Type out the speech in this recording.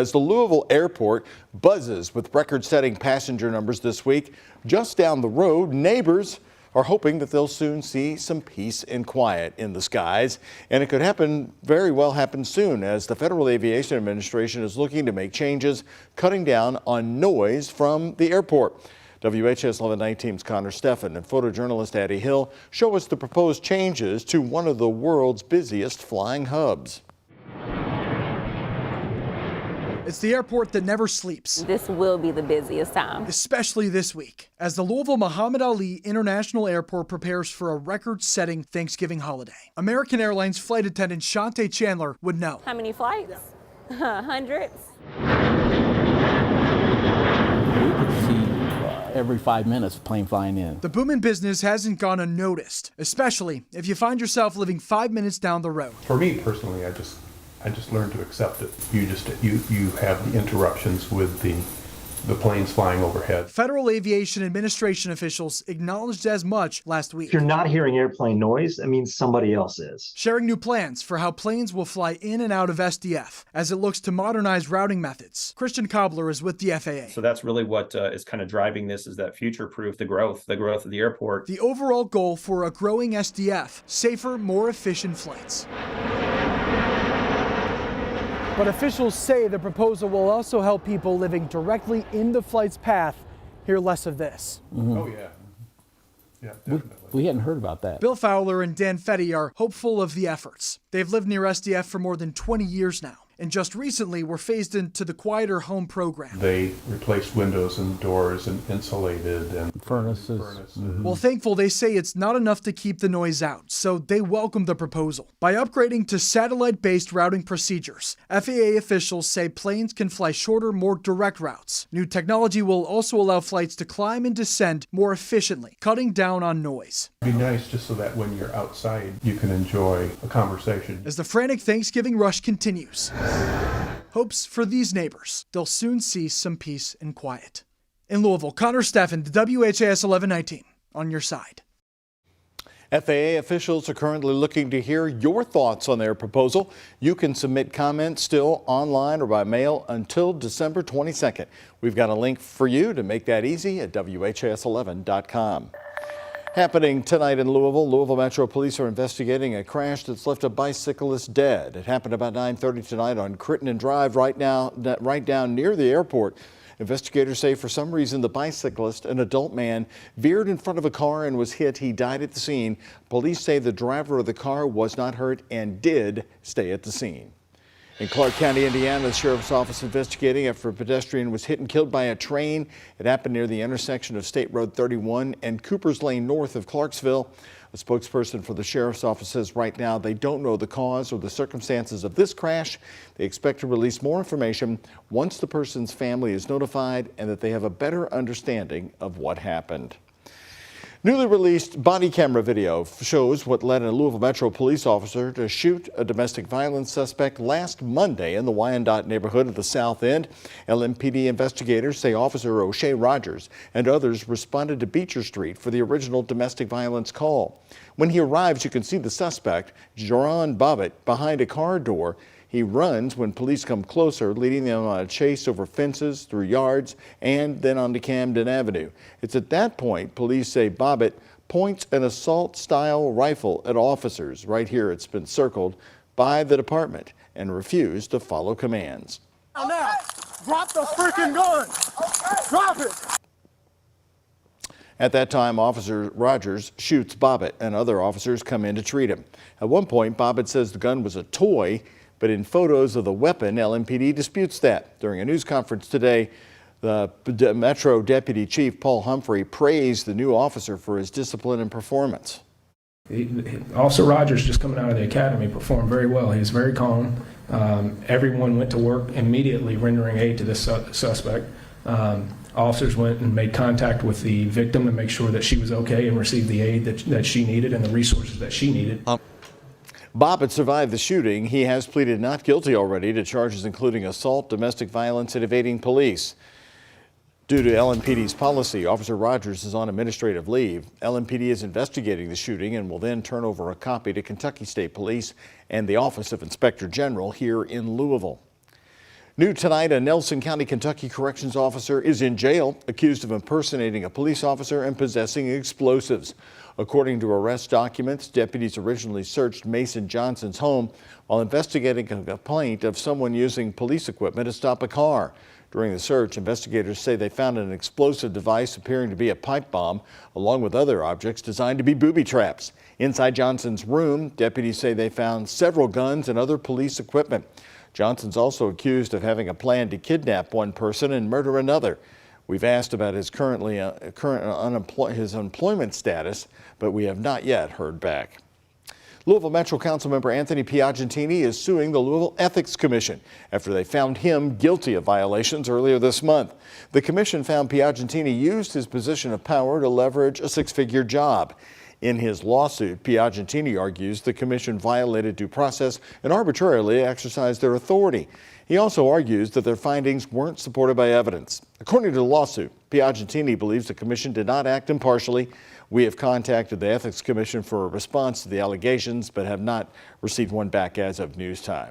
As the Louisville airport buzzes with record-setting passenger numbers this week, just down the road, neighbors are hoping that they'll soon see some peace and quiet in the skies. And it could very well happen soon, as the Federal Aviation Administration is looking to make changes, cutting down on noise from the airport. WHAS11 team's Connor Steffen and photojournalist Addie Hill show us the proposed changes to one of the world's busiest flying hubs. It's the airport that never sleeps. This will be the busiest time. Especially this week, as the Louisville Muhammad Ali International Airport prepares for a record-setting Thanksgiving holiday. American Airlines flight attendant Shantae Chandler would know. How many flights? Hundreds. We could see every 5 minutes a plane flying in. The boom in business hasn't gone unnoticed, especially if you find yourself living 5 minutes down the road. For me personally, I just learned to accept it. You have the interruptions with the planes flying overhead. Federal Aviation Administration officials acknowledged as much last week. If you're not hearing airplane noise, that means somebody else is. Sharing new plans for how planes will fly in and out of SDF as it looks to modernize routing methods. Christian Cobbler is with the FAA. So that's really what is kind of driving this, is that future-proof, the growth of the airport. The overall goal for a growing SDF, safer, more efficient flights. But officials say the proposal will also help people living directly in the flight's path hear less of this. Mm-hmm. Oh, yeah. Yeah, definitely. We hadn't heard about that. Bill Fowler and Dan Fetty are hopeful of the efforts. They've lived near SDF for more than 20 years now, and just recently were phased into the Quieter Home program. They replaced windows and doors and insulated and furnaces. Mm-hmm. Well, thankful, they say it's not enough to keep the noise out, so they welcome the proposal. By upgrading to satellite-based routing procedures, FAA officials say planes can fly shorter, more direct routes. New technology will also allow flights to climb and descend more efficiently, cutting down on noise. It'd be nice just so that when you're outside, you can enjoy a conversation. As the frantic Thanksgiving rush continues, hopes for these neighbors, they'll soon see some peace and quiet. In Louisville, Connor Steffen, WHAS 1119, on your side. FAA officials are currently looking to hear your thoughts on their proposal. You can submit comments still online or by mail until December 22nd. We've got a link for you to make that easy at WHAS11.com. Happening tonight in Louisville Metro Police are investigating a crash that's left a bicyclist dead. It happened about 9:30 tonight on Crittenden Drive, right down near the airport. Investigators say for some reason the bicyclist, an adult man, veered in front of a car and was hit. He died at the scene. Police say the driver of the car was not hurt and did stay at the scene. In Clark County, Indiana, the sheriff's office investigating after a pedestrian was hit and killed by a train. It happened near the intersection of State Road 31 and Cooper's Lane north of Clarksville. A spokesperson for the sheriff's office says right now they don't know the cause or the circumstances of this crash. They expect to release more information once the person's family is notified and that they have a better understanding of what happened. Newly released body camera video shows what led a Louisville Metro police officer to shoot a domestic violence suspect last Monday in the Wyandotte neighborhood of the South End. LMPD investigators say Officer O'Shea Rogers and others responded to Beecher Street for the original domestic violence call. When he arrives, you can see the suspect, Joran Bobbitt, behind a car door. He runs when police come closer, leading them on a chase over fences, through yards, and then onto Camden Avenue. It's at that point police say Bobbitt points an assault-style rifle at officers. Right here it's been circled by the department and refused to follow commands. Now, drop the freaking gun! Drop it! At that time, Officer Rogers shoots Bobbitt, and other officers come in to treat him. At one point, Bobbitt says the gun was a toy, but in photos of the weapon, LMPD disputes that. During a news conference today, the Metro Deputy Chief Paul Humphrey praised the new officer for his discipline and performance. Officer Rogers, just coming out of the academy, performed very well. He was very calm. Everyone went to work immediately rendering aid to this suspect. Officers went and made contact with the victim to make sure that she was okay and received the aid that she needed and the resources that she needed. Bobbitt survived the shooting. He has pleaded not guilty already to charges including assault, domestic violence, and evading police. Due to LMPD's policy, Officer Rogers is on administrative leave. LMPD is investigating the shooting and will then turn over a copy to Kentucky State Police and the Office of Inspector General here in Louisville. New tonight, a Nelson County, Kentucky corrections officer is in jail, accused of impersonating a police officer and possessing explosives. According to arrest documents, deputies originally searched Mason Johnson's home while investigating a complaint of someone using police equipment to stop a car. During the search, investigators say they found an explosive device appearing to be a pipe bomb, along with other objects designed to be booby traps. Inside Johnson's room, deputies say they found several guns and other police equipment. Johnson's also accused of having a plan to kidnap one person and murder another. We've asked about his his employment status, but we have not yet heard back. Louisville Metro Councilmember Anthony Piagentini is suing the Louisville Ethics Commission after they found him guilty of violations earlier this month. The commission found Piagentini used his position of power to leverage a six-figure job. In his lawsuit, Piagentini argues the commission violated due process and arbitrarily exercised their authority. He also argues that their findings weren't supported by evidence. According to the lawsuit, Piagentini believes the commission did not act impartially. We have contacted the Ethics Commission for a response to the allegations, but have not received one back as of news time.